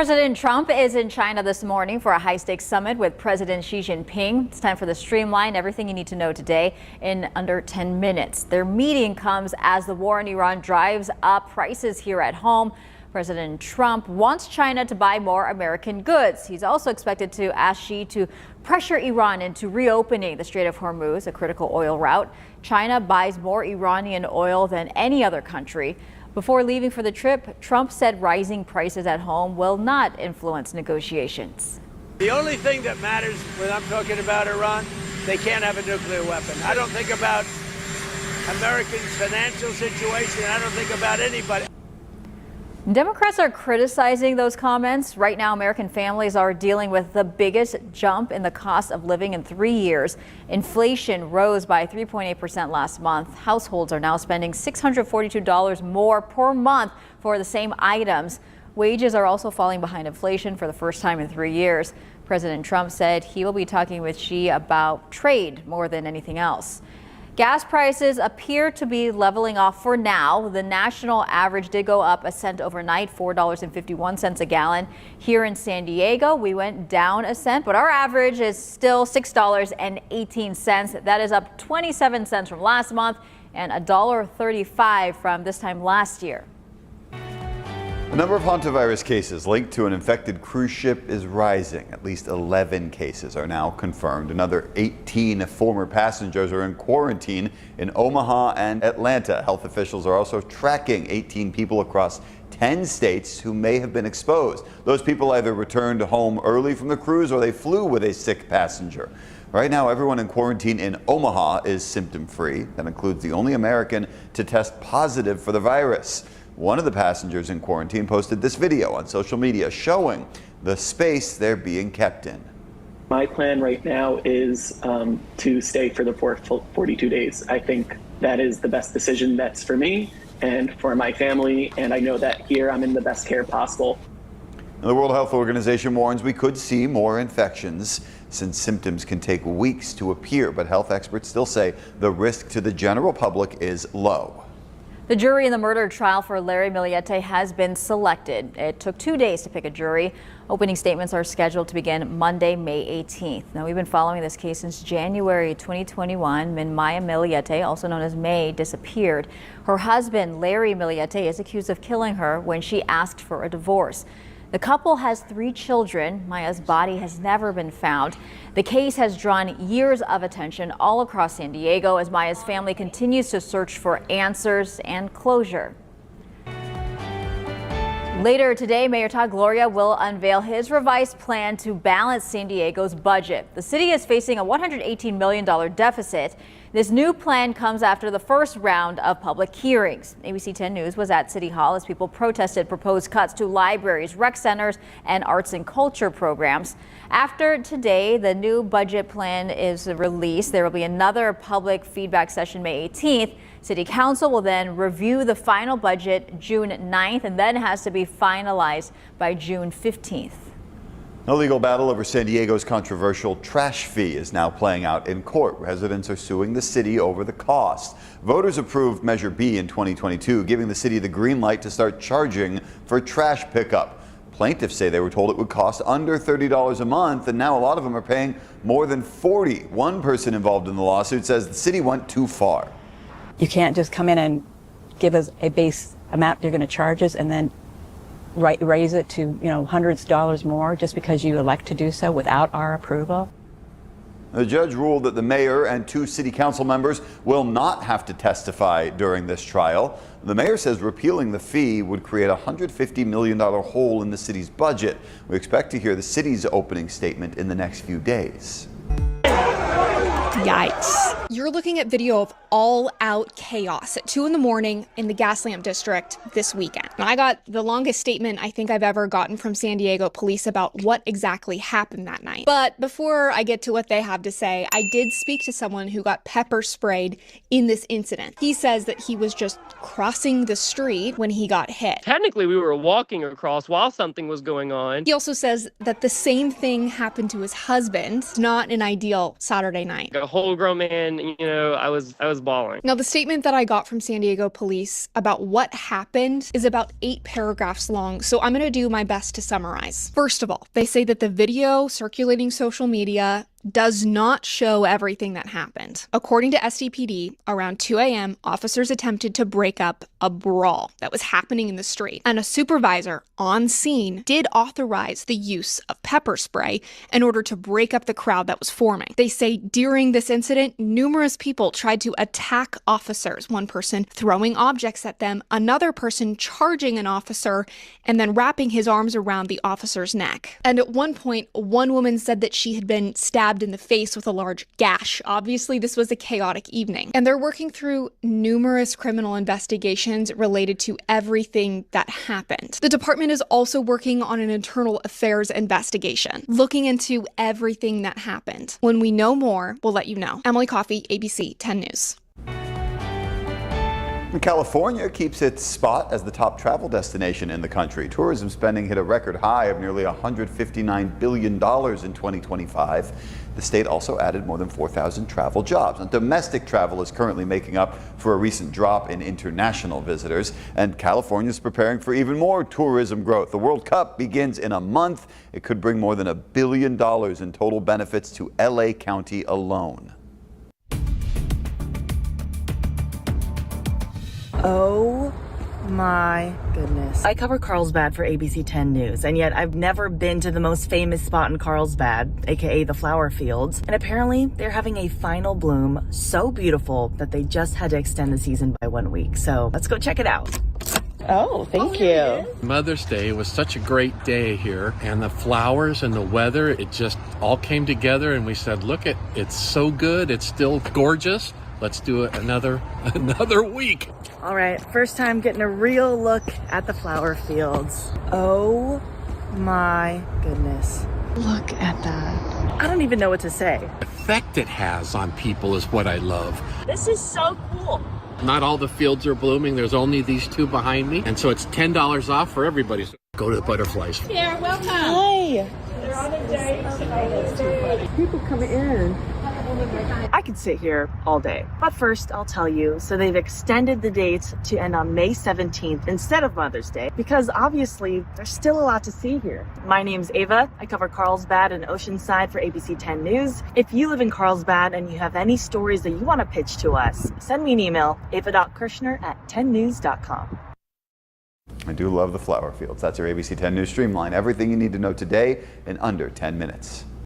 President Trump is in China this morning for a high-stakes summit with President Xi Jinping. It's time for the Streamline, everything you need to know today in under 10 minutes. Their meeting comes as the war in Iran drives up prices here at home. President Trump wants China to buy more American goods. He's also expected to ask Xi to pressure Iran into reopening the Strait of Hormuz, a critical oil route. China buys more Iranian oil than any other country. Before leaving for the trip, Trump said rising prices at home will not influence negotiations. The only thing that matters when I'm talking about Iran, they can't have a nuclear weapon. I don't think about Americans' financial situation. I don't think about anybody. Democrats are criticizing those comments. Right now, American families are dealing with the biggest jump in the cost of living in 3 years. Inflation rose by 3.8% last month. Households are now spending $642 more per month for the same items. Wages are also falling behind inflation for the first time in 3 years. President Trump said he will be talking with Xi about trade more than anything else. Gas prices appear to be leveling off for now. The national average did go up a cent overnight, $4.51 a gallon. Here in San Diego, we went down a cent, but our average is still $6.18. That is up 27 cents from last month and $1.35 from this time last year. The number of hantavirus cases linked to an infected cruise ship is rising. At least 11 cases are now confirmed. Another 18 former passengers are in quarantine in Omaha and Atlanta. Health officials are also tracking 18 people across 10 states who may have been exposed. Those people either returned home early from the cruise or they flew with a sick passenger. Right now, everyone in quarantine in Omaha is symptom-free. That includes the only American to test positive for the virus. One of the passengers in quarantine posted this video on social media showing the space they're being kept in. My plan right now is to stay for the 42 days. I think that is the best decision that's for me and for my family, and I know that here I'm in the best care possible. The World Health Organization warns we could see more infections since symptoms can take weeks to appear, but health experts still say the risk to the general public is low. The jury in the murder trial for Larry Miliete has been selected. It took 2 days to pick a jury. Opening statements are scheduled to begin Monday, May 18th. Now, we've been following this case since January 2021 when Maya Miliete, also known as May, disappeared. Her husband, Larry Miliete, is accused of killing her when she asked for a divorce. The couple has 3 children. Maya's body has never been found. The case has drawn years of attention all across San Diego as Maya's family continues to search for answers and closure. Later today, Mayor Todd Gloria will unveil his revised plan to balance San Diego's budget. The city is facing a $118 million deficit. This new plan comes after the first round of public hearings. ABC 10 News was at City Hall as people protested proposed cuts to libraries, rec centers, and arts and culture programs. After today, the new budget plan is released. There will be another public feedback session May 18th. City Council will then review the final budget June 9th and then has to be finalized by June 15th. A legal battle over San Diego's controversial trash fee is now playing out in court. Residents are suing the city over the cost. Voters approved Measure B in 2022, giving the city the green light to start charging for trash pickup. Plaintiffs say they were told it would cost under $30 a month, and now a lot of them are paying more than $40. One person involved in the lawsuit says the city went too far. You can't just come in and give us a base amount you're going to charge us and then raise it to, hundreds of dollars more just because you elect to do so without our approval. The judge ruled that the mayor and 2 city council members will not have to testify during this trial. The mayor says repealing the fee would create a $150 million hole in the city's budget. We expect to hear the city's opening statement in the next few days. Yikes. You're looking at video of all-out chaos at 2 in the morning in the Gaslamp district this weekend. I got the longest statement I think I've ever gotten from San Diego police about what exactly happened that night. But before I get to what they have to say, I did speak to someone who got pepper sprayed in this incident. He says that he was just crossing the street when he got hit. Technically, we were walking across while something was going on. He also says that the same thing happened to his husband. It's not an ideal Saturday night. a whole grown man, I was bawling. Now, the statement that I got from San Diego police about what happened is about 8 paragraphs long, so I'm going to do my best to summarize. First of all, they say that the video circulating social media does not show everything that happened. According to SDPD, around 2 a.m., officers attempted to break up a brawl that was happening in the street, and a supervisor on scene did authorize the use of pepper spray in order to break up the crowd that was forming. They say during this incident, numerous people tried to attack officers, one person throwing objects at them, another person charging an officer, and then wrapping his arms around the officer's neck. And at one point, one woman said that she had been stabbed in the face with a large gash. Obviously, this was a chaotic evening. And they're working through numerous criminal investigations related to everything that happened. The department is also working on an internal affairs investigation, looking into everything that happened. When we know more, we'll let you know. Emily Coffey, ABC 10 News. California keeps its spot as the top travel destination in the country. Tourism spending hit a record high of nearly $159 billion in 2025. The state also added more than 4,000 travel jobs. And domestic travel is currently making up for a recent drop in international visitors. And California is preparing for even more tourism growth. The World Cup begins in a month. It could bring more than $1 billion in total benefits to LA County alone. Oh my goodness. I cover Carlsbad for ABC 10 News, and yet I've never been to the most famous spot in Carlsbad, aka the flower fields. And apparently they're having a final bloom so beautiful that they just had to extend the season by 1 week. So let's go check it out. Oh, thank you. Mother's Day was such a great day here, and the flowers and the weather, it just all came together, and we said, look, it's so good, it's still gorgeous. Let's do it another week. All right, first time getting a real look at the flower fields. Oh my goodness. Look at that. I don't even know what to say. The effect it has on people is what I love. This is so cool. Not all the fields are blooming. There's only these two behind me. And so it's $10 off for everybody. So go to the butterflies. Here, welcome. Hi. They're on a date. People come in. I could sit here all day. But first, I'll tell you, so they've extended the date to end on May 17th instead of Mother's Day, because obviously there's still a lot to see here. My name's Ava. I cover Carlsbad and Oceanside for ABC 10 News. If you live in Carlsbad and you have any stories that you want to pitch to us, send me an email, ava.kirshner@10news.com. I do love the flower fields. That's your ABC 10 News Streamline. Everything you need to know today in under 10 minutes.